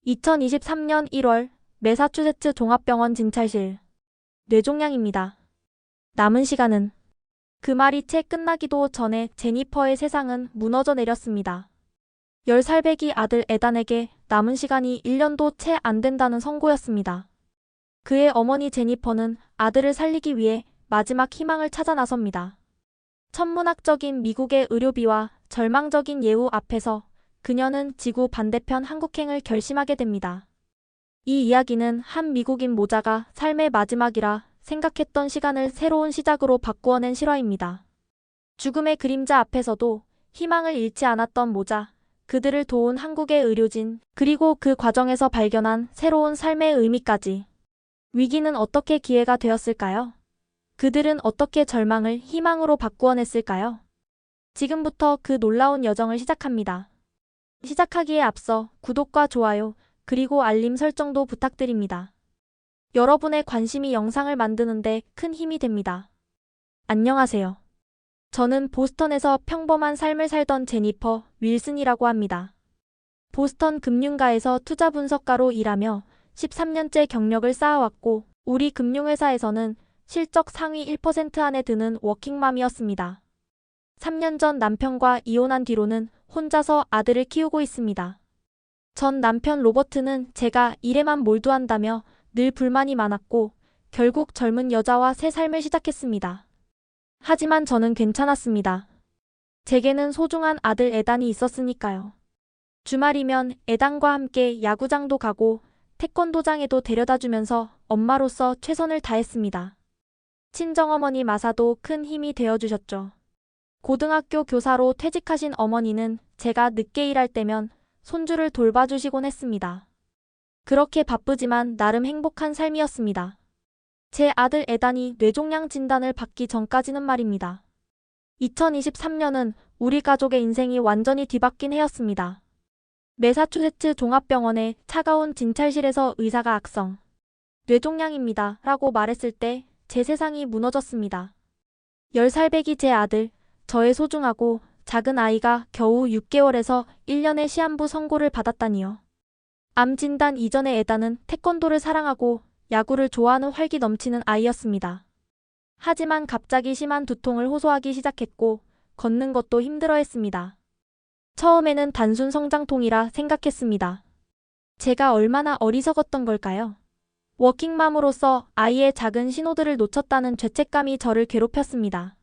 2023년 1월 매사추세츠 종합병원 진찰실. 뇌종양입니다. 남은 시간은. 그 말이 채 끝나기도 전에 제니퍼의 세상은 무너져 내렸습니다. 10살배기 아들 에단에게 남은 시간이 1년도 채 안 된다는 선고였습니다. 그의 어머니 제니퍼는 아들을 살리기 위해 마지막 희망을 찾아 나섭니다. 천문학적인 미국의 의료비와 절망적인 예우 앞에서 그녀는 지구 반대편 한국행을 결심하게 됩니다. 이 이야기는 한 미국인 모자가 삶의 마지막이라 생각했던 시간을 새로운 시작으로 바꾸어낸 실화입니다. 죽음의 그림자 앞에서도 희망을 잃지 않았던 모자, 그들을 도운 한국의 의료진, 그리고 그 과정에서 발견한 새로운 삶의 의미까지. 위기는 어떻게 기회가 되었을까요? 그들은 어떻게 절망을 희망으로 바꾸어냈을까요? 지금부터 그 놀라운 여정을 시작합니다. 시작하기에 앞서 구독과 좋아요, 그리고 알림 설정도 부탁드립니다. 여러분의 관심이 영상을 만드는데 큰 힘이 됩니다. 안녕하세요. 저는 보스턴에서 평범한 삶을 살던 제니퍼 윌슨이라고 합니다. 보스턴 금융가에서 투자 분석가로 일하며 13년째 경력을 쌓아왔고, 우리 금융회사에서는 실적 상위 1% 안에 드는 워킹맘이었습니다. 3년 전 남편과 이혼한 뒤로는 혼자서 아들을 키우고 있습니다. 전 남편 로버트는 제가 일에만 몰두한다며 늘 불만이 많았고, 결국 젊은 여자와 새 삶을 시작했습니다. 하지만 저는 괜찮았습니다. 제게는 소중한 아들 에단이 있었으니까요. 주말이면 에단과 함께 야구장도 가고 태권도장에도 데려다주면서 엄마로서 최선을 다했습니다. 친정어머니 마사도 큰 힘이 되어주셨죠. 고등학교 교사로 퇴직하신 어머니는 제가 늦게 일할 때면 손주를 돌봐주시곤 했습니다. 그렇게 바쁘지만 나름 행복한 삶이었습니다. 제 아들 에단이 뇌종양 진단을 받기 전까지는 말입니다. 2023년은 우리 가족의 인생이 완전히 뒤바뀐 해였습니다. 매사추세츠 종합병원의 차가운 진찰실에서 의사가 악성 뇌종양입니다 라고 말했을 때 제 세상이 무너졌습니다. 10살배기 제 아들, 저의 소중하고 작은 아이가 겨우 6개월에서 1년의 시한부 선고를 받았다니요. 암 진단 이전의 에단은 태권도를 사랑하고 야구를 좋아하는 활기 넘치는 아이였습니다. 하지만 갑자기 심한 두통을 호소하기 시작했고, 걷는 것도 힘들어했습니다. 처음에는 단순 성장통이라 생각했습니다. 제가 얼마나 어리석었던 걸까요? 워킹맘으로서 아이의 작은 신호들을 놓쳤다는 죄책감이 저를 괴롭혔습니다.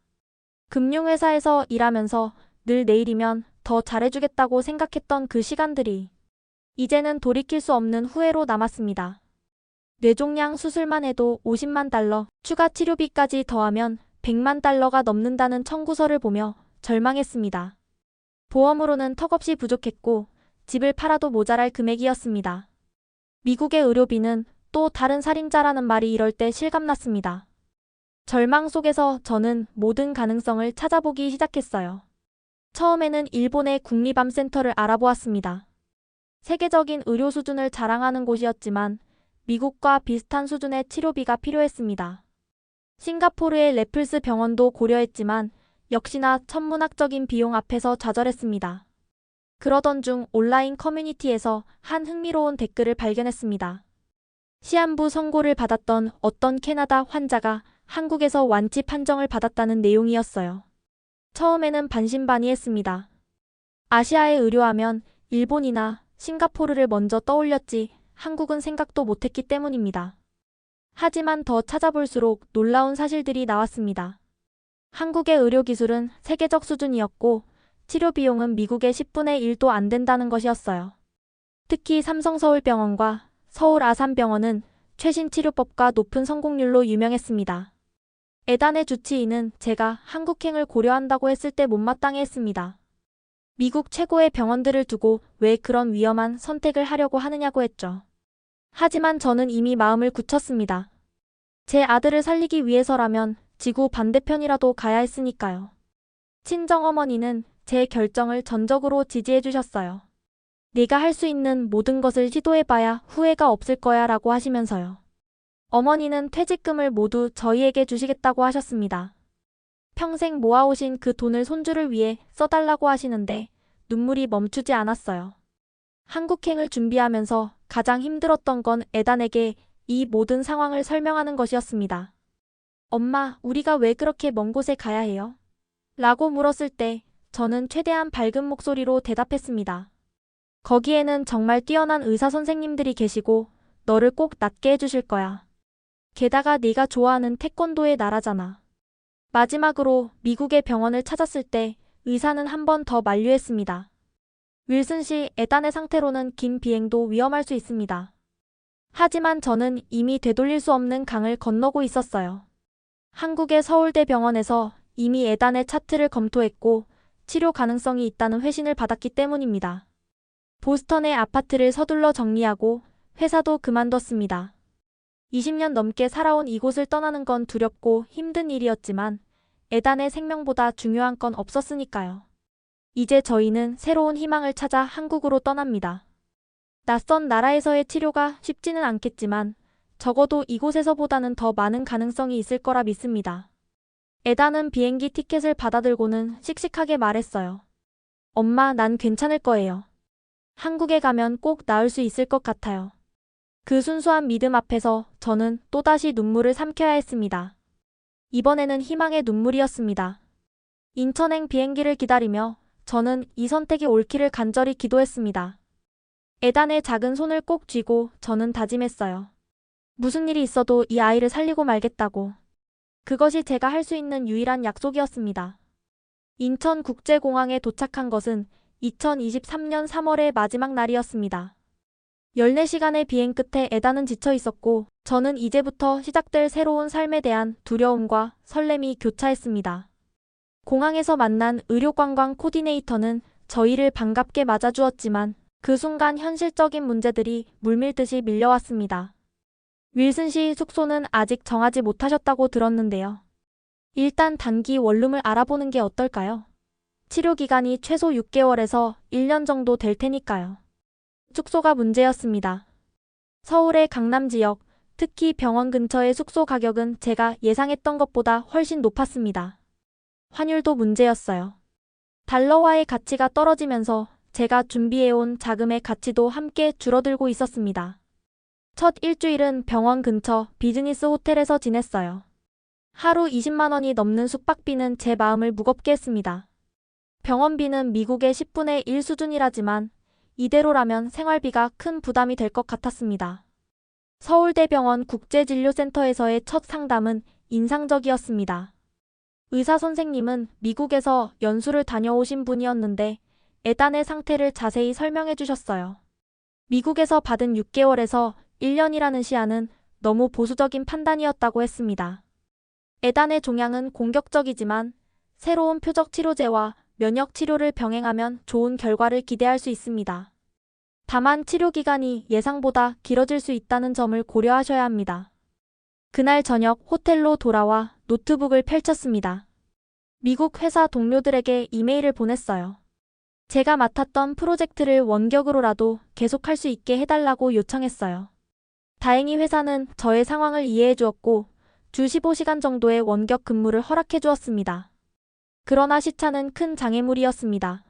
금융회사에서 일하면서 늘 내일이면 더 잘해주겠다고 생각했던 그 시간들이 이제는 돌이킬 수 없는 후회로 남았습니다. 뇌종양 수술만 해도 50만 달러, 추가 치료비까지 더하면 100만 달러가 넘는다는 청구서를 보며 절망했습니다. 보험으로는 턱없이 부족했고 집을 팔아도 모자랄 금액이었습니다. 미국의 의료비는 또 다른 살인자라는 말이 이럴 때 실감났습니다. 절망 속에서 저는 모든 가능성을 찾아보기 시작했어요. 처음에는 일본의 국립암센터를 알아보았습니다. 세계적인 의료 수준을 자랑하는 곳이었지만 미국과 비슷한 수준의 치료비가 필요했습니다. 싱가포르의 레플스 병원도 고려했지만 역시나 천문학적인 비용 앞에서 좌절했습니다. 그러던 중 온라인 커뮤니티에서 한 흥미로운 댓글을 발견했습니다. 시한부 선고를 받았던 어떤 캐나다 환자가 한국에서 완치 판정을 받았다는 내용이었어요. 처음에는 반신반의했습니다. 아시아의 의료하면 일본이나 싱가포르를 먼저 떠올렸지 한국은 생각도 못했기 때문입니다. 하지만 더 찾아볼수록 놀라운 사실들이 나왔습니다. 한국의 의료기술은 세계적 수준이었고 치료 비용은 미국의 10분의 1도 안 된다는 것이었어요. 특히 삼성서울병원과 서울아산병원은 최신 치료법과 높은 성공률로 유명했습니다. 에단의 주치의는 제가 한국행을 고려한다고 했을 때 못마땅해 했습니다. 미국 최고의 병원들을 두고 왜 그런 위험한 선택을 하려고 하느냐고 했죠. 하지만 저는 이미 마음을 굳혔습니다. 제 아들을 살리기 위해서라면 지구 반대편이라도 가야 했으니까요. 친정어머니는 제 결정을 전적으로 지지해 주셨어요. 네가 할 수 있는 모든 것을 시도해봐야 후회가 없을 거야 라고 하시면서요. 어머니는 퇴직금을 모두 저희에게 주시겠다고 하셨습니다. 평생 모아오신 그 돈을 손주를 위해 써달라고 하시는데 눈물이 멈추지 않았어요. 한국행을 준비하면서 가장 힘들었던 건 에단에게 이 모든 상황을 설명하는 것이었습니다. 엄마, 우리가 왜 그렇게 먼 곳에 가야 해요? 라고 물었을 때 저는 최대한 밝은 목소리로 대답했습니다. 거기에는 정말 뛰어난 의사 선생님들이 계시고 너를 꼭 낫게 해주실 거야. 게다가 네가 좋아하는 태권도의 나라잖아. 마지막으로 미국의 병원을 찾았을 때 의사는 한 번 더 만류했습니다. 윌슨 씨, 에단의 상태로는 긴 비행도 위험할 수 있습니다. 하지만 저는 이미 되돌릴 수 없는 강을 건너고 있었어요. 한국의 서울대 병원에서 이미 에단의 차트를 검토했고 치료 가능성이 있다는 회신을 받았기 때문입니다. 보스턴의 아파트를 서둘러 정리하고 회사도 그만뒀습니다. 20년 넘게 살아온 이곳을 떠나는 건 두렵고 힘든 일이었지만 에단의 생명보다 중요한 건 없었으니까요. 이제 저희는 새로운 희망을 찾아 한국으로 떠납니다. 낯선 나라에서의 치료가 쉽지는 않겠지만 적어도 이곳에서보다는 더 많은 가능성이 있을 거라 믿습니다. 에단은 비행기 티켓을 받아들고는 씩씩하게 말했어요. 엄마, 난 괜찮을 거예요. 한국에 가면 꼭 나을 수 있을 것 같아요. 그 순수한 믿음 앞에서 저는 또다시 눈물을 삼켜야 했습니다. 이번에는 희망의 눈물이었습니다. 인천행 비행기를 기다리며 저는 이 선택이 옳기를 간절히 기도했습니다. 에단의 작은 손을 꼭 쥐고 저는 다짐했어요. 무슨 일이 있어도 이 아이를 살리고 말겠다고. 그것이 제가 할 수 있는 유일한 약속이었습니다. 인천국제공항에 도착한 것은 2023년 3월의 마지막 날이었습니다. 14시간의 비행 끝에 에단은 지쳐 있었고 저는 이제부터 시작될 새로운 삶에 대한 두려움과 설렘이 교차했습니다. 공항에서 만난 의료관광 코디네이터는 저희를 반갑게 맞아주었지만 그 순간 현실적인 문제들이 물밀듯이 밀려왔습니다. 윌슨 씨 숙소는 아직 정하지 못하셨다고 들었는데요. 일단 단기 원룸을 알아보는 게 어떨까요? 치료 기간이 최소 6개월에서 1년 정도 될 테니까요. 숙소가 문제였습니다. 서울의 강남 지역, 특히 병원 근처의 숙소 가격은 제가 예상했던 것보다 훨씬 높았습니다. 환율도 문제였어요. 달러화의 가치가 떨어지면서 제가 준비해온 자금의 가치도 함께 줄어들고 있었습니다. 첫 일주일은 병원 근처 비즈니스 호텔에서 지냈어요. 하루 20만 원이 넘는 숙박비는 제 마음을 무겁게 했습니다. 병원비는 미국의 10분의 1 수준이라지만 이대로라면 생활비가 큰 부담이 될 것 같았습니다. 서울대병원 국제진료센터에서의 첫 상담은 인상적이었습니다. 의사 선생님은 미국에서 연수를 다녀오신 분이었는데 에단의 상태를 자세히 설명해 주셨어요. 미국에서 받은 6개월에서 1년이라는 시한은 너무 보수적인 판단이었다고 했습니다. 에단의 종양은 공격적이지만 새로운 표적 치료제와 면역 치료를 병행하면 좋은 결과를 기대할 수 있습니다. 다만 치료 기간이 예상보다 길어질 수 있다는 점을 고려하셔야 합니다. 그날 저녁 호텔로 돌아와 노트북을 펼쳤습니다. 미국 회사 동료들에게 이메일을 보냈어요. 제가 맡았던 프로젝트를 원격으로라도 계속할 수 있게 해달라고 요청했어요. 다행히 회사는 저의 상황을 이해해 주었고 주 15시간 정도의 원격 근무를 허락해 주었습니다. 그러나 시차는 큰 장애물이었습니다.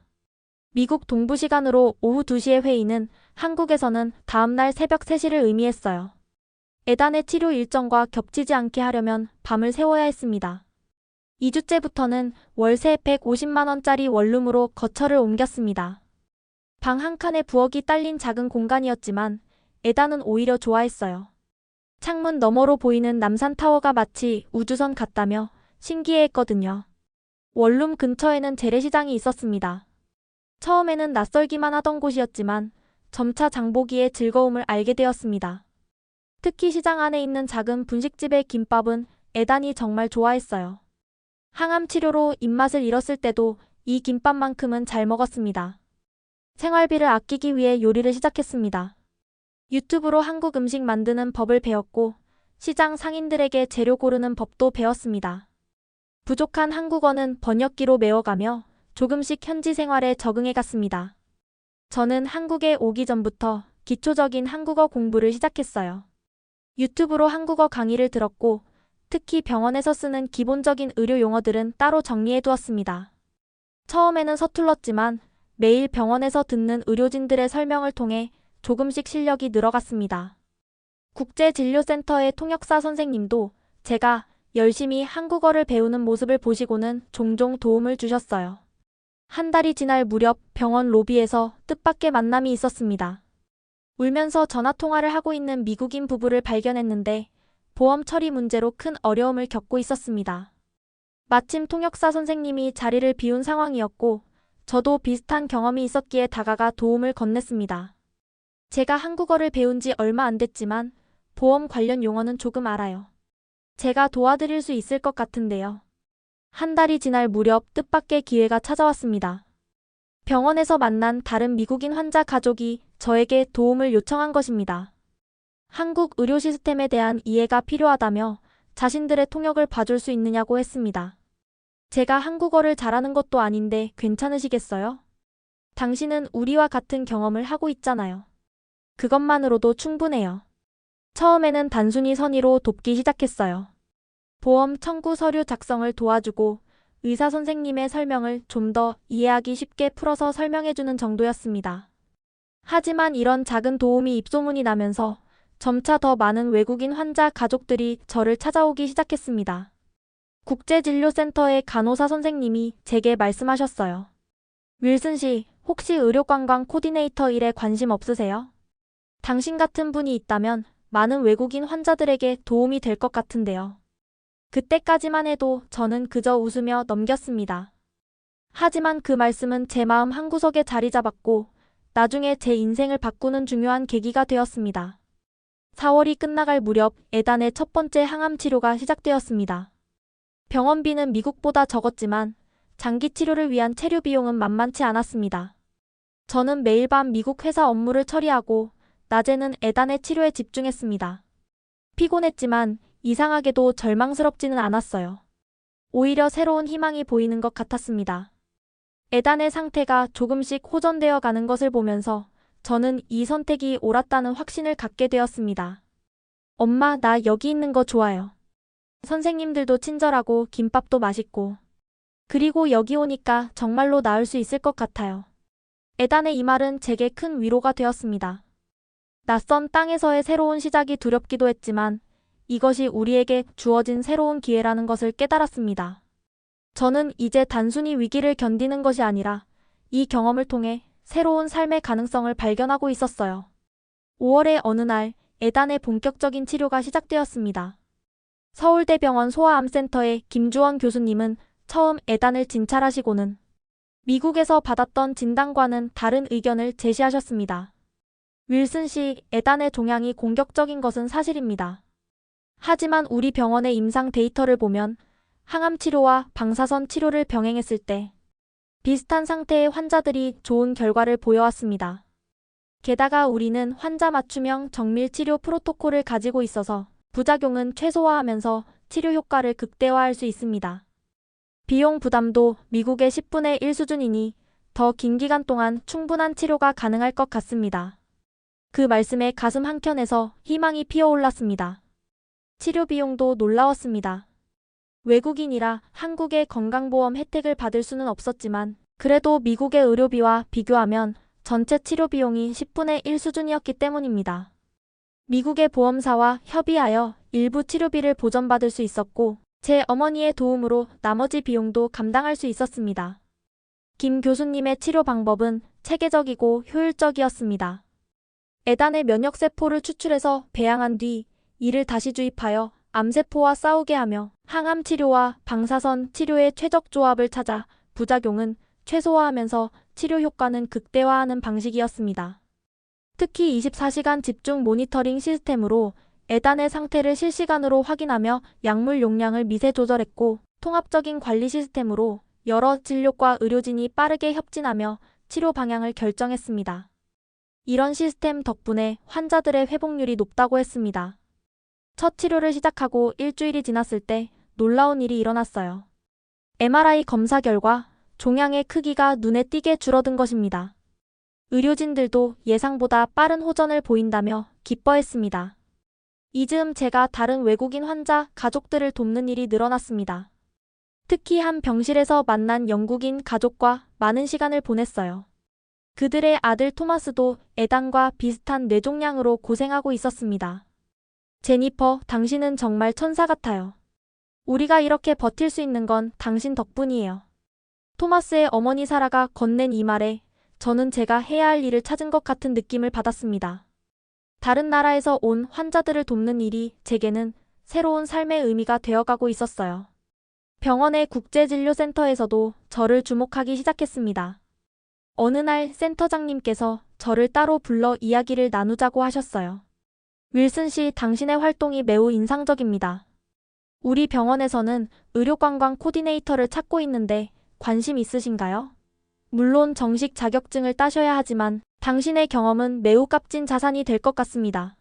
미국 동부 시간으로 오후 2시의 회의는 한국에서는 다음날 새벽 3시를 의미했어요. 에단의 치료 일정과 겹치지 않게 하려면 밤을 새워야 했습니다. 2주째부터는 월세 150만 원짜리 원룸으로 거처를 옮겼습니다. 방 한 칸에 부엌이 딸린 작은 공간이었지만 에단은 오히려 좋아했어요. 창문 너머로 보이는 남산타워가 마치 우주선 같다며 신기해했거든요. 원룸 근처에는 재래시장이 있었습니다. 처음에는 낯설기만 하던 곳이었지만 점차 장보기의 즐거움을 알게 되었습니다. 특히 시장 안에 있는 작은 분식집의 김밥은 에단이 정말 좋아했어요. 항암 치료로 입맛을 잃었을 때도 이 김밥만큼은 잘 먹었습니다. 생활비를 아끼기 위해 요리를 시작했습니다. 유튜브로 한국 음식 만드는 법을 배웠고 시장 상인들에게 재료 고르는 법도 배웠습니다. 부족한 한국어는 번역기로 메워가며 조금씩 현지 생활에 적응해갔습니다. 저는 한국에 오기 전부터 기초적인 한국어 공부를 시작했어요. 유튜브로 한국어 강의를 들었고 특히 병원에서 쓰는 기본적인 의료 용어들은 따로 정리해두었습니다. 처음에는 서툴렀지만 매일 병원에서 듣는 의료진들의 설명을 통해 조금씩 실력이 늘어갔습니다. 국제진료센터의 통역사 선생님도 제가 열심히 한국어를 배우는 모습을 보시고는 종종 도움을 주셨어요. 한 달이 지날 무렵 병원 로비에서 뜻밖의 만남이 있었습니다. 울면서 전화통화를 하고 있는 미국인 부부를 발견했는데 보험 처리 문제로 큰 어려움을 겪고 있었습니다. 마침 통역사 선생님이 자리를 비운 상황이었고 저도 비슷한 경험이 있었기에 다가가 도움을 건넸습니다. 제가 한국어를 배운 지 얼마 안 됐지만 보험 관련 용어는 조금 알아요. 제가 도와드릴 수 있을 것 같은데요. 한 달이 지날 무렵 뜻밖의 기회가 찾아왔습니다. 병원에서 만난 다른 미국인 환자 가족이 저에게 도움을 요청한 것입니다. 한국 의료 시스템에 대한 이해가 필요하다며 자신들의 통역을 봐줄 수 있느냐고 했습니다. 제가 한국어를 잘하는 것도 아닌데 괜찮으시겠어요? 당신은 우리와 같은 경험을 하고 있잖아요. 그것만으로도 충분해요. 처음에는 단순히 선의로 돕기 시작했어요. 보험 청구 서류 작성을 도와주고 의사 선생님의 설명을 좀 더 이해하기 쉽게 풀어서 설명해주는 정도였습니다. 하지만 이런 작은 도움이 입소문이 나면서 점차 더 많은 외국인 환자 가족들이 저를 찾아오기 시작했습니다. 국제진료센터의 간호사 선생님이 제게 말씀하셨어요. 윌슨 씨, 혹시 의료관광 코디네이터 일에 관심 없으세요? 당신 같은 분이 있다면 많은 외국인 환자들에게 도움이 될 것 같은데요. 그때까지만 해도 저는 그저 웃으며 넘겼습니다. 하지만 그 말씀은 제 마음 한구석에 자리 잡았고 나중에 제 인생을 바꾸는 중요한 계기가 되었습니다. 4월이 끝나갈 무렵 에단의 첫 번째 항암 치료가 시작되었습니다. 병원비는 미국보다 적었지만 장기 치료를 위한 체류 비용은 만만치 않았습니다. 저는 매일 밤 미국 회사 업무를 처리하고 낮에는 에단의 치료에 집중했습니다. 피곤했지만 이상하게도 절망스럽지는 않았어요. 오히려 새로운 희망이 보이는 것 같았습니다. 에단의 상태가 조금씩 호전되어 가는 것을 보면서 저는 이 선택이 옳았다는 확신을 갖게 되었습니다. 엄마, 나 여기 있는 거 좋아요. 선생님들도 친절하고 김밥도 맛있고. 그리고 여기 오니까 정말로 나을 수 있을 것 같아요. 에단의 이 말은 제게 큰 위로가 되었습니다. 낯선 땅에서의 새로운 시작이 두렵기도 했지만 이것이 우리에게 주어진 새로운 기회라는 것을 깨달았습니다. 저는 이제 단순히 위기를 견디는 것이 아니라 이 경험을 통해 새로운 삶의 가능성을 발견하고 있었어요. 5월의 어느 날 에단의 본격적인 치료가 시작되었습니다. 서울대병원 소아암센터의 김주원 교수님은 처음 에단을 진찰하시고는 미국에서 받았던 진단과는 다른 의견을 제시하셨습니다. 윌슨 씨, 에단의 종양이 공격적인 것은 사실입니다. 하지만 우리 병원의 임상 데이터를 보면 항암 치료와 방사선 치료를 병행했을 때 비슷한 상태의 환자들이 좋은 결과를 보여왔습니다. 게다가 우리는 환자 맞춤형 정밀 치료 프로토콜을 가지고 있어서 부작용은 최소화하면서 치료 효과를 극대화할 수 있습니다. 비용 부담도 미국의 10분의 1 수준이니 더 긴 기간 동안 충분한 치료가 가능할 것 같습니다. 그 말씀에 가슴 한켠에서 희망이 피어올랐습니다. 치료 비용도 놀라웠습니다. 외국인이라 한국의 건강보험 혜택을 받을 수는 없었지만 그래도 미국의 의료비와 비교하면 전체 치료 비용이 10분의 1 수준이었기 때문입니다. 미국의 보험사와 협의하여 일부 치료비를 보전받을 수 있었고 제 어머니의 도움으로 나머지 비용도 감당할 수 있었습니다. 김 교수님의 치료 방법은 체계적이고 효율적이었습니다. 에단의 면역세포를 추출해서 배양한 뒤 이를 다시 주입하여 암세포와 싸우게 하며 항암 치료와 방사선 치료의 최적 조합을 찾아 부작용은 최소화하면서 치료 효과는 극대화하는 방식이었습니다. 특히 24시간 집중 모니터링 시스템으로 에단의 상태를 실시간으로 확인하며 약물 용량을 미세 조절했고 통합적인 관리 시스템으로 여러 진료과 의료진이 빠르게 협진하며 치료 방향을 결정했습니다. 이런 시스템 덕분에 환자들의 회복률이 높다고 했습니다. 첫 치료를 시작하고 일주일이 지났을 때 놀라운 일이 일어났어요. MRI 검사 결과 종양의 크기가 눈에 띄게 줄어든 것입니다. 의료진들도 예상보다 빠른 호전을 보인다며 기뻐했습니다. 이 즈음 제가 다른 외국인 환자 가족들을 돕는 일이 늘어났습니다. 특히 한 병실에서 만난 영국인 가족과 많은 시간을 보냈어요. 그들의 아들 토마스도 에단과 비슷한 뇌종양으로 고생하고 있었습니다. 제니퍼, 당신은 정말 천사 같아요. 우리가 이렇게 버틸 수 있는 건 당신 덕분이에요. 토마스의 어머니 사라가 건넨 이 말에 저는 제가 해야 할 일을 찾은 것 같은 느낌을 받았습니다. 다른 나라에서 온 환자들을 돕는 일이 제게는 새로운 삶의 의미가 되어가고 있었어요. 병원의 국제진료센터에서도 저를 주목하기 시작했습니다. 어느 날 센터장님께서 저를 따로 불러 이야기를 나누자고 하셨어요. 윌슨 씨, 당신의 활동이 매우 인상적입니다. 우리 병원에서는 의료관광 코디네이터를 찾고 있는데 관심 있으신가요? 물론 정식 자격증을 따셔야 하지만 당신의 경험은 매우 값진 자산이 될 것 같습니다.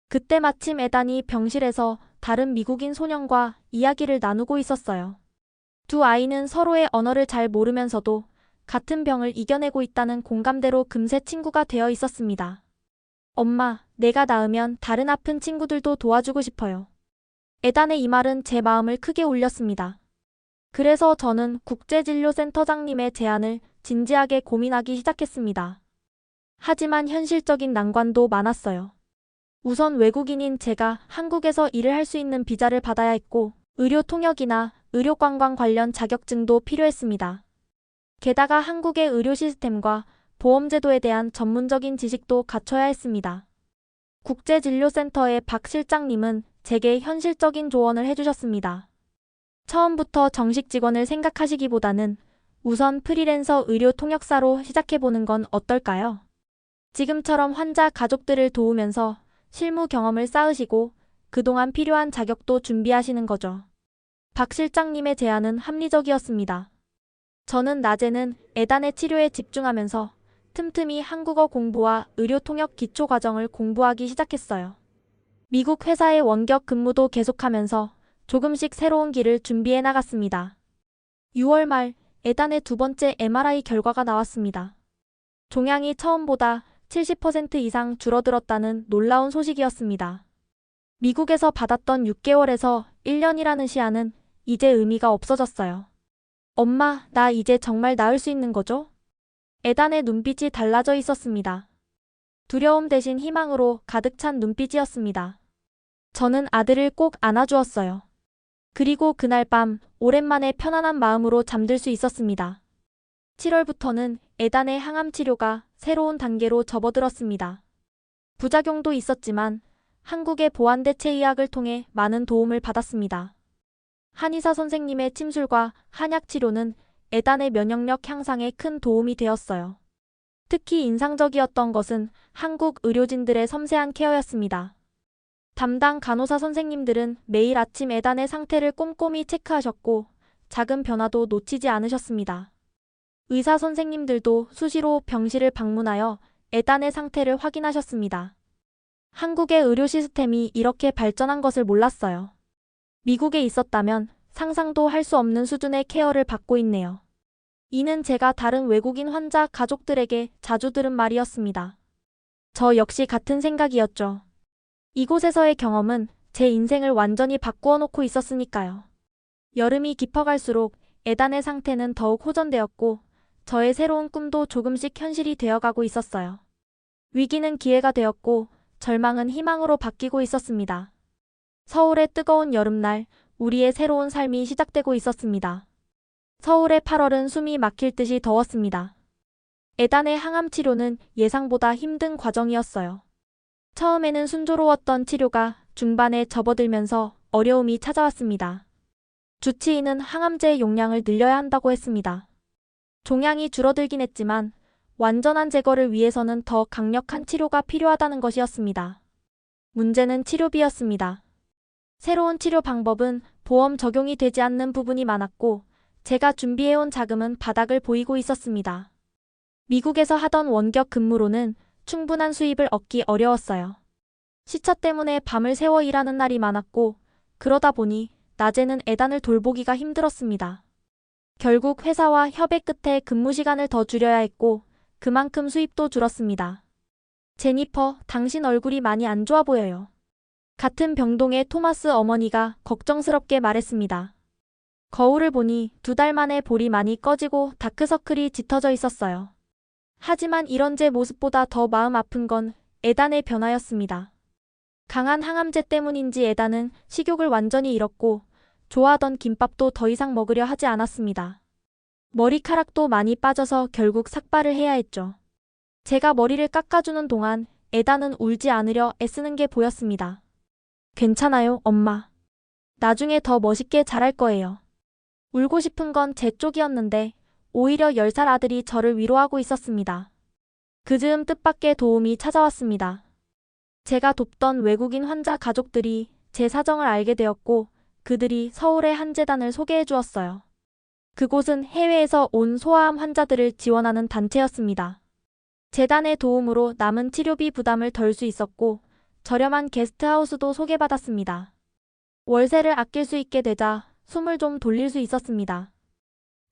그때 마침 에단이 병실에서 다른 미국인 소년과 이야기를 나누고 있었어요. 두 아이는 서로의 언어를 잘 모르면서도 같은 병을 이겨내고 있다는 공감대로 금세 친구가 되어 있었습니다. 엄마, 내가 나으면 다른 아픈 친구들도 도와주고 싶어요. 에단의 이 말은 제 마음을 크게 울렸습니다. 그래서 저는 국제진료센터장님의 제안을 진지하게 고민하기 시작했습니다. 하지만 현실적인 난관도 많았어요. 우선 외국인인 제가 한국에서 일을 할 수 있는 비자를 받아야 했고 의료 통역이나 의료 관광 관련 자격증도 필요했습니다. 게다가 한국의 의료 시스템과 보험제도에 대한 전문적인 지식도 갖춰야 했습니다. 국제진료센터의 박 실장님은 제게 현실적인 조언을 해주셨습니다. 처음부터 정식 직원을 생각하시기보다는 우선 프리랜서 의료 통역사로 시작해보는 건 어떨까요? 지금처럼 환자 가족들을 도우면서 실무 경험을 쌓으시고 그동안 필요한 자격도 준비하시는 거죠. 박 실장님의 제안은 합리적이었습니다. 저는 낮에는 에단의 치료에 집중하면서 틈틈이 한국어 공부와 의료 통역 기초 과정을 공부하기 시작했어요. 미국 회사의 원격 근무도 계속하면서 조금씩 새로운 길을 준비해 나갔습니다. 6월 말 에단의 두 번째 MRI 결과가 나왔습니다. 종양이 처음보다 70% 이상 줄어들었다는 놀라운 소식이었습니다. 미국에서 받았던 6개월에서 1년이라는 시한은 이제 의미가 없어졌어요. 엄마, 나 이제 정말 나을 수 있는 거죠? 에단의 눈빛이 달라져 있었습니다. 두려움 대신 희망으로 가득 찬 눈빛이었습니다. 저는 아들을 꼭 안아주었어요. 그리고 그날 밤 오랜만에 편안한 마음으로 잠들 수 있었습니다. 7월부터는 에단의 항암 치료가 새로운 단계로 접어들었습니다. 부작용도 있었지만 한국의 보완대체의학을 통해 많은 도움을 받았습니다. 한의사 선생님의 침술과 한약 치료는 에단의 면역력 향상에 큰 도움이 되었어요. 특히 인상적이었던 것은 한국 의료진들의 섬세한 케어였습니다. 담당 간호사 선생님들은 매일 아침 에단의 상태를 꼼꼼히 체크하셨고 작은 변화도 놓치지 않으셨습니다. 의사 선생님들도 수시로 병실을 방문하여 에단의 상태를 확인하셨습니다. 한국의 의료 시스템이 이렇게 발전한 것을 몰랐어요. 미국에 있었다면 상상도 할 수 없는 수준의 케어를 받고 있네요. 이는 제가 다른 외국인 환자 가족들에게 자주 들은 말이었습니다. 저 역시 같은 생각이었죠. 이곳에서의 경험은 제 인생을 완전히 바꾸어 놓고 있었으니까요. 여름이 깊어갈수록 에단의 상태는 더욱 호전되었고 저의 새로운 꿈도 조금씩 현실이 되어가고 있었어요. 위기는 기회가 되었고 절망은 희망으로 바뀌고 있었습니다. 서울의 뜨거운 여름날, 우리의 새로운 삶이 시작되고 있었습니다. 서울의 8월은 숨이 막힐 듯이 더웠습니다. 에단의 항암 치료는 예상보다 힘든 과정이었어요. 처음에는 순조로웠던 치료가 중반에 접어들면서 어려움이 찾아왔습니다. 주치의는 항암제 용량을 늘려야 한다고 했습니다. 종양이 줄어들긴 했지만 완전한 제거를 위해서는 더 강력한 치료가 필요하다는 것이었습니다. 문제는 치료비였습니다. 새로운 치료 방법은 보험 적용이 되지 않는 부분이 많았고 제가 준비해온 자금은 바닥을 보이고 있었습니다. 미국에서 하던 원격 근무로는 충분한 수입을 얻기 어려웠어요. 시차 때문에 밤을 새워 일하는 날이 많았고 그러다 보니 낮에는 에단을 돌보기가 힘들었습니다. 결국 회사와 협의 끝에 근무 시간을 더 줄여야 했고 그만큼 수입도 줄었습니다. 제니퍼, 당신 얼굴이 많이 안 좋아 보여요. 같은 병동의 토마스 어머니가 걱정스럽게 말했습니다. 거울을 보니 2달 만에 볼이 많이 꺼지고 다크서클이 짙어져 있었어요. 하지만 이런 제 모습보다 더 마음 아픈 건 에단의 변화였습니다. 강한 항암제 때문인지 에단은 식욕을 완전히 잃었고 좋아하던 김밥도 더 이상 먹으려 하지 않았습니다. 머리카락도 많이 빠져서 결국 삭발을 해야 했죠. 제가 머리를 깎아주는 동안 에단은 울지 않으려 애쓰는 게 보였습니다. 괜찮아요, 엄마. 나중에 더 멋있게 자랄 거예요. 울고 싶은 건 제 쪽이었는데 오히려 10살 아들이 저를 위로하고 있었습니다. 그 즈음 뜻밖의 도움이 찾아왔습니다. 제가 돕던 외국인 환자 가족들이 제 사정을 알게 되었고 그들이 서울의 한 재단을 소개해 주었어요. 그곳은 해외에서 온 소아암 환자들을 지원하는 단체였습니다. 재단의 도움으로 남은 치료비 부담을 덜 수 있었고 저렴한 게스트하우스도 소개받았습니다. 월세를 아낄 수 있게 되자 숨을 좀 돌릴 수 있었습니다.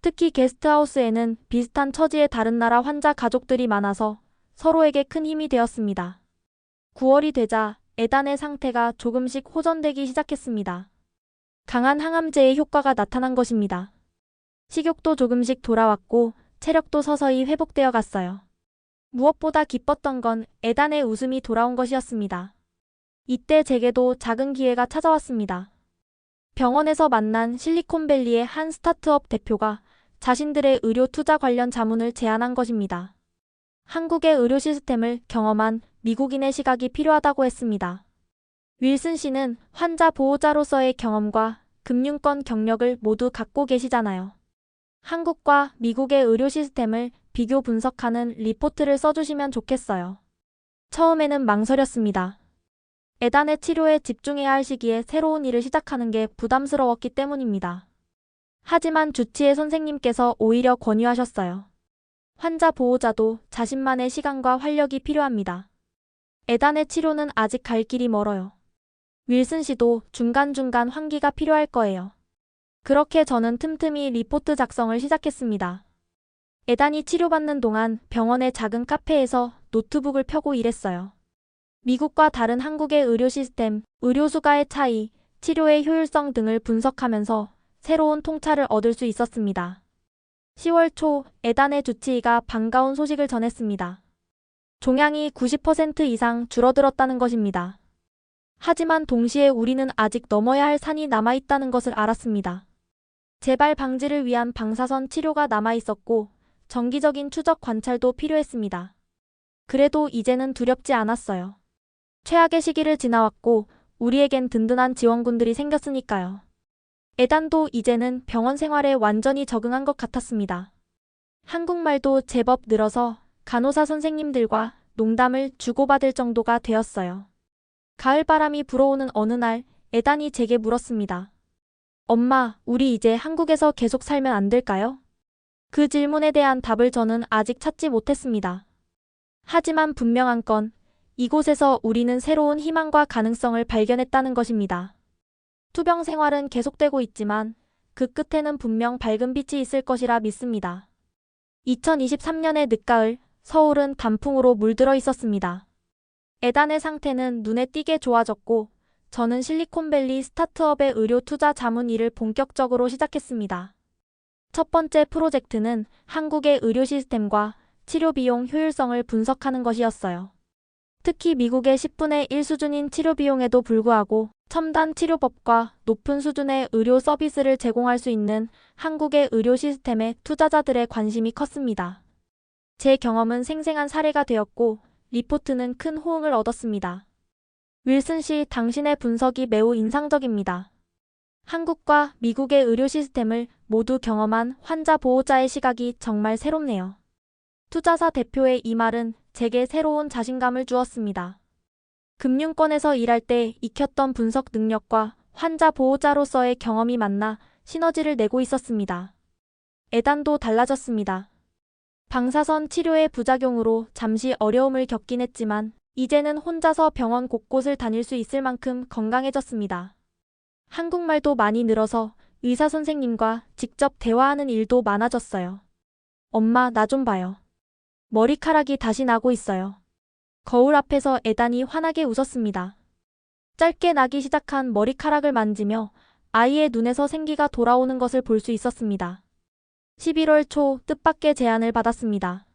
특히 게스트하우스에는 비슷한 처지의 다른 나라 환자 가족들이 많아서 서로에게 큰 힘이 되었습니다. 9월이 되자 에단의 상태가 조금씩 호전되기 시작했습니다. 강한 항암제의 효과가 나타난 것입니다. 식욕도 조금씩 돌아왔고 체력도 서서히 회복되어 갔어요. 무엇보다 기뻤던 건 에단의 웃음이 돌아온 것이었습니다. 이때 제게도 작은 기회가 찾아왔습니다. 병원에서 만난 실리콘밸리의 한 스타트업 대표가 자신들의 의료 투자 관련 자문을 제안한 것입니다. 한국의 의료 시스템을 경험한 미국인의 시각이 필요하다고 했습니다. 윌슨 씨는 환자 보호자로서의 경험과 금융권 경력을 모두 갖고 계시잖아요. 한국과 미국의 의료 시스템을 비교 분석하는 리포트를 써주시면 좋겠어요. 처음에는 망설였습니다. 에단의 치료에 집중해야 할 시기에 새로운 일을 시작하는 게 부담스러웠기 때문입니다. 하지만 주치의 선생님께서 오히려 권유하셨어요. 환자 보호자도 자신만의 시간과 활력이 필요합니다. 에단의 치료는 아직 갈 길이 멀어요. 윌슨 씨도 중간중간 환기가 필요할 거예요. 그렇게 저는 틈틈이 리포트 작성을 시작했습니다. 에단이 치료받는 동안 병원의 작은 카페에서 노트북을 펴고 일했어요. 미국과 다른 한국의 의료 시스템, 의료 수가의 차이, 치료의 효율성 등을 분석하면서 새로운 통찰을 얻을 수 있었습니다. 10월 초 에단의 주치의가 반가운 소식을 전했습니다. 종양이 90% 이상 줄어들었다는 것입니다. 하지만 동시에 우리는 아직 넘어야 할 산이 남아있다는 것을 알았습니다. 재발 방지를 위한 방사선 치료가 남아있었고 정기적인 추적 관찰도 필요했습니다. 그래도 이제는 두렵지 않았어요. 최악의 시기를 지나왔고 우리에겐 든든한 지원군들이 생겼으니까요. 에단도 이제는 병원 생활에 완전히 적응한 것 같았습니다. 한국말도 제법 늘어서 간호사 선생님들과 농담을 주고받을 정도가 되었어요. 가을바람이 불어오는 어느 날 에단이 제게 물었습니다. 엄마, 우리 이제 한국에서 계속 살면 안 될까요? 그 질문에 대한 답을 저는 아직 찾지 못했습니다. 하지만 분명한 건 이곳에서 우리는 새로운 희망과 가능성을 발견했다는 것입니다. 투병 생활은 계속되고 있지만 그 끝에는 분명 밝은 빛이 있을 것이라 믿습니다. 2023년의 늦가을, 서울은 단풍으로 물들어 있었습니다. 에단의 상태는 눈에 띄게 좋아졌고 저는 실리콘밸리 스타트업의 의료 투자 자문 일을 본격적으로 시작했습니다. 첫 번째 프로젝트는 한국의 의료 시스템과 치료 비용 효율성을 분석하는 것이었어요. 특히 미국의 10분의 1 수준인 치료 비용에도 불구하고 첨단 치료법과 높은 수준의 의료 서비스를 제공할 수 있는 한국의 의료 시스템에 투자자들의 관심이 컸습니다. 제 경험은 생생한 사례가 되었고 리포트는 큰 호응을 얻었습니다. 윌슨 씨, 당신의 분석이 매우 인상적입니다. 한국과 미국의 의료 시스템을 모두 경험한 환자 보호자의 시각이 정말 새롭네요. 투자사 대표의 이 말은 제게 새로운 자신감을 주었습니다. 금융권에서 일할 때 익혔던 분석 능력과 환자 보호자로서의 경험이 만나 시너지를 내고 있었습니다. 에단도 달라졌습니다. 방사선 치료의 부작용으로 잠시 어려움을 겪긴 했지만 이제는 혼자서 병원 곳곳을 다닐 수 있을 만큼 건강해졌습니다. 한국말도 많이 늘어서 의사 선생님과 직접 대화하는 일도 많아졌어요. 엄마, 나 좀 봐요. 머리카락이 다시 나고 있어요. 거울 앞에서 에단이 환하게 웃었습니다. 짧게 나기 시작한 머리카락을 만지며 아이의 눈에서 생기가 돌아오는 것을 볼 수 있었습니다. 11월 초 뜻밖의 제안을 받았습니다.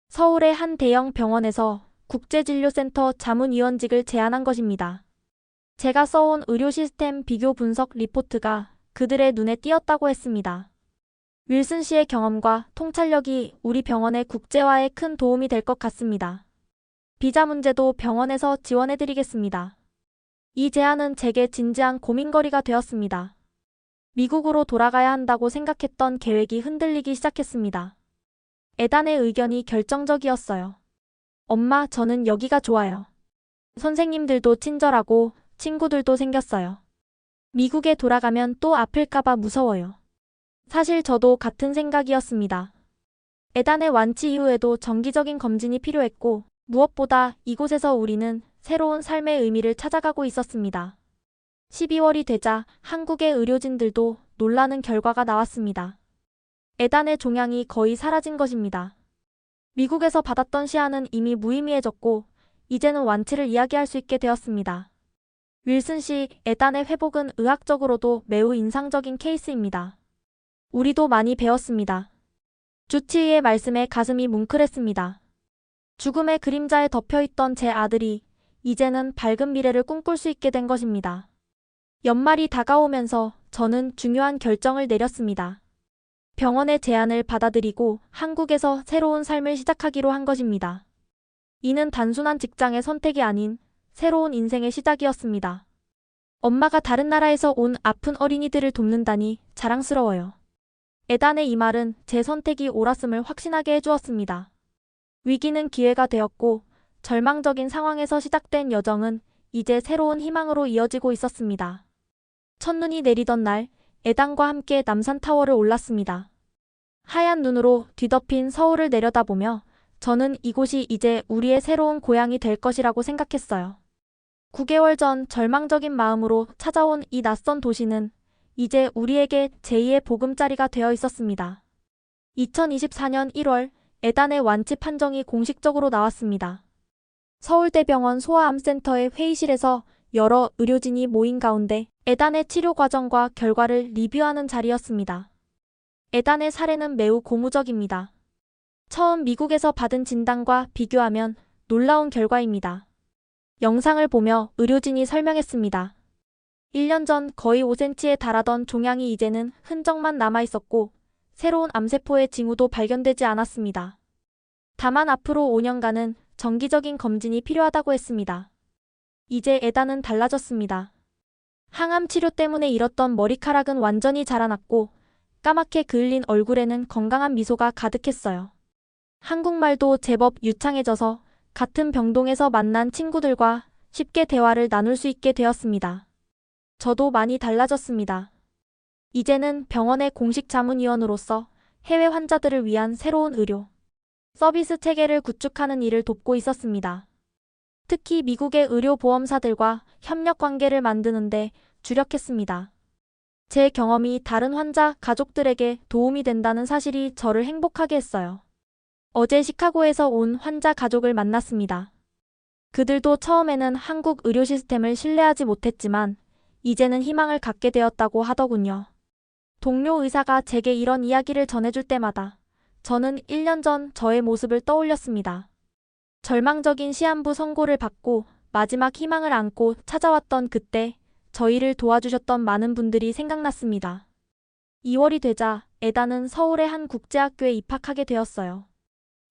서울의 한 대형 병원에서 국제진료센터 자문위원직을 제안한 것입니다. 제가 써온 의료 시스템 비교 분석 리포트가 그들의 눈에 띄었다고 했습니다. 윌슨 씨의 경험과 통찰력이 우리 병원의 국제화에 큰 도움이 될 것 같습니다. 비자 문제도 병원에서 지원해드리겠습니다. 이 제안은 제게 진지한 고민거리가 되었습니다. 미국으로 돌아가야 한다고 생각했던 계획이 흔들리기 시작했습니다. 에단의 의견이 결정적이었어요. 엄마, 저는 여기가 좋아요. 선생님들도 친절하고 친구들도 생겼어요. 미국에 돌아가면 또 아플까봐 무서워요. 사실 저도 같은 생각이었습니다. 에단의 완치 이후에도 정기적인 검진이 필요했고, 무엇보다 이곳에서 우리는 새로운 삶의 의미를 찾아가고 있었습니다. 12월이 되자 한국의 의료진들도 놀라는 결과가 나왔습니다. 에단의 종양이 거의 사라진 것입니다. 미국에서 받았던 시안은 이미 무의미해졌고, 이제는 완치를 이야기할 수 있게 되었습니다. 윌슨 씨, 에단의 회복은 의학적으로도 매우 인상적인 케이스입니다. 우리도 많이 배웠습니다. 주치의의 말씀에 가슴이 뭉클했습니다. 죽음의 그림자에 덮여있던 제 아들이 이제는 밝은 미래를 꿈꿀 수 있게 된 것입니다. 연말이 다가오면서 저는 중요한 결정을 내렸습니다. 병원의 제안을 받아들이고 한국에서 새로운 삶을 시작하기로 한 것입니다. 이는 단순한 직장의 선택이 아닌 새로운 인생의 시작이었습니다. 엄마가 다른 나라에서 온 아픈 어린이들을 돕는다니 자랑스러워요. 에단의 이 말은 제 선택이 옳았음을 확신하게 해주었습니다. 위기는 기회가 되었고 절망적인 상황에서 시작된 여정은 이제 새로운 희망으로 이어지고 있었습니다. 첫눈이 내리던 날, 에단과 함께 남산타워를 올랐습니다. 하얀 눈으로 뒤덮인 서울을 내려다보며 저는 이곳이 이제 우리의 새로운 고향이 될 것이라고 생각했어요. 9개월 전 절망적인 마음으로 찾아온 이 낯선 도시는 이제 우리에게 제2의 보금자리가 되어 있었습니다. 2024년 1월, 에단의 완치 판정이 공식적으로 나왔습니다. 서울대병원 소아암센터의 회의실에서 여러 의료진이 모인 가운데 에단의 치료 과정과 결과를 리뷰하는 자리였습니다. 에단의 사례는 매우 고무적입니다. 처음 미국에서 받은 진단과 비교하면 놀라운 결과입니다. 영상을 보며 의료진이 설명했습니다. 1년 전 거의 5cm에 달하던 종양이 이제는 흔적만 남아있었고 새로운 암세포의 징후도 발견되지 않았습니다. 다만 앞으로 5년간은 정기적인 검진이 필요하다고 했습니다. 이제 에단은 달라졌습니다. 항암 치료 때문에 잃었던 머리카락은 완전히 자라났고 까맣게 그을린 얼굴에는 건강한 미소가 가득했어요. 한국말도 제법 유창해져서 같은 병동에서 만난 친구들과 쉽게 대화를 나눌 수 있게 되었습니다. 저도 많이 달라졌습니다. 이제는 병원의 공식 자문위원으로서 해외 환자들을 위한 새로운 의료 서비스 체계를 구축하는 일을 돕고 있었습니다. 특히 미국의 의료보험사들과 협력 관계를 만드는데 주력했습니다. 제 경험이 다른 환자 가족들에게 도움이 된다는 사실이 저를 행복하게 했어요. 어제 시카고에서 온 환자 가족을 만났습니다. 그들도 처음에는 한국 의료 시스템을 신뢰하지 못했지만 이제는 희망을 갖게 되었다고 하더군요. 동료 의사가 제게 이런 이야기를 전해줄 때마다 저는 1년 전 저의 모습을 떠올렸습니다. 절망적인 시한부 선고를 받고 마지막 희망을 안고 찾아왔던 그때 저희를 도와주셨던 많은 분들이 생각났습니다. 2월이 되자 에단은 서울의 한 국제학교에 입학하게 되었어요.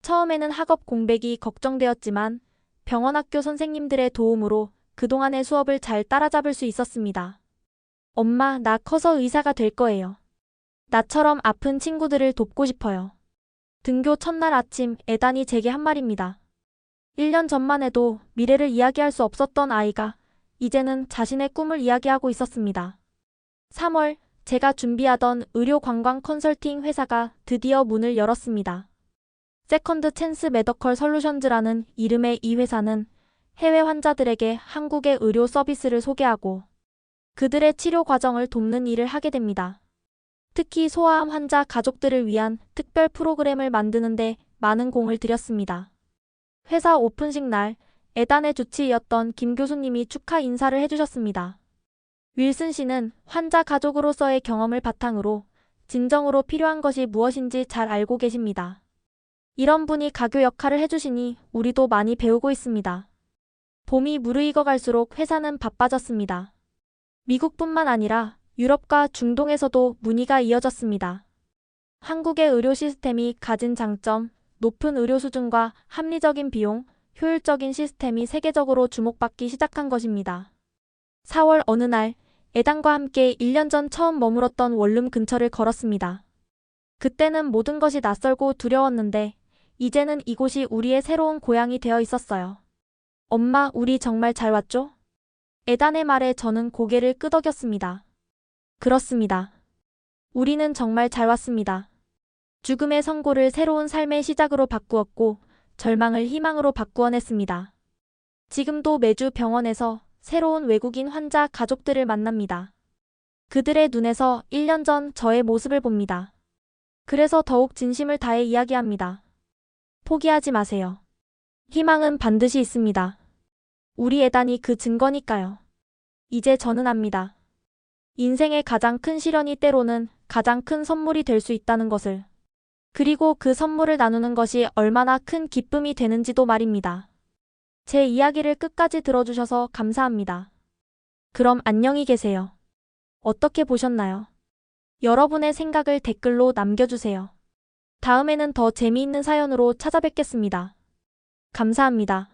처음에는 학업 공백이 걱정되었지만 병원학교 선생님들의 도움으로 그동안의 수업을 잘 따라잡을 수 있었습니다. 엄마, 나 커서 의사가 될 거예요. 나처럼 아픈 친구들을 돕고 싶어요. 등교 첫날 아침 에단이 제게 한 말입니다. 1년 전만 해도 미래를 이야기할 수 없었던 아이가 이제는 자신의 꿈을 이야기하고 있었습니다. 3월, 제가 준비하던 의료 관광 컨설팅 회사가 드디어 문을 열었습니다. 세컨드 찬스 메더컬 솔루션즈라는 이름의 이 회사는 해외 환자들에게 한국의 의료 서비스를 소개하고 그들의 치료 과정을 돕는 일을 하게 됩니다. 특히 소아암 환자 가족들을 위한 특별 프로그램을 만드는데 많은 공을 들였습니다. 회사 오픈식 날 에단의 주치의였던 김 교수님이 축하 인사를 해주셨습니다. 윌슨 씨는 환자 가족으로서의 경험을 바탕으로 진정으로 필요한 것이 무엇인지 잘 알고 계십니다. 이런 분이 가교 역할을 해주시니 우리도 많이 배우고 있습니다. 봄이 무르익어 갈수록 회사는 바빠졌습니다. 미국뿐만 아니라 유럽과 중동에서도 문의가 이어졌습니다. 한국의 의료 시스템이 가진 장점, 높은 의료 수준과 합리적인 비용, 효율적인 시스템이 세계적으로 주목받기 시작한 것입니다. 4월 어느 날, 애당과 함께 1년 전 처음 머물었던 원룸 근처를 걸었습니다. 그때는 모든 것이 낯설고 두려웠는데, 이제는 이곳이 우리의 새로운 고향이 되어 있었어요. 엄마, 우리 정말 잘 왔죠? 에단의 말에 저는 고개를 끄덕였습니다. 그렇습니다. 우리는 정말 잘 왔습니다. 죽음의 선고를 새로운 삶의 시작으로 바꾸었고, 절망을 희망으로 바꾸어냈습니다. 지금도 매주 병원에서 새로운 외국인 환자 가족들을 만납니다. 그들의 눈에서 1년 전 저의 모습을 봅니다. 그래서 더욱 진심을 다해 이야기합니다. 포기하지 마세요. 희망은 반드시 있습니다. 우리 애단이 그 증거니까요. 이제 저는 압니다. 인생의 가장 큰 시련이 때로는 가장 큰 선물이 될 수 있다는 것을. 그리고 그 선물을 나누는 것이 얼마나 큰 기쁨이 되는지도 말입니다. 제 이야기를 끝까지 들어주셔서 감사합니다. 그럼 안녕히 계세요. 어떻게 보셨나요? 여러분의 생각을 댓글로 남겨주세요. 다음에는 더 재미있는 사연으로 찾아뵙겠습니다. 감사합니다.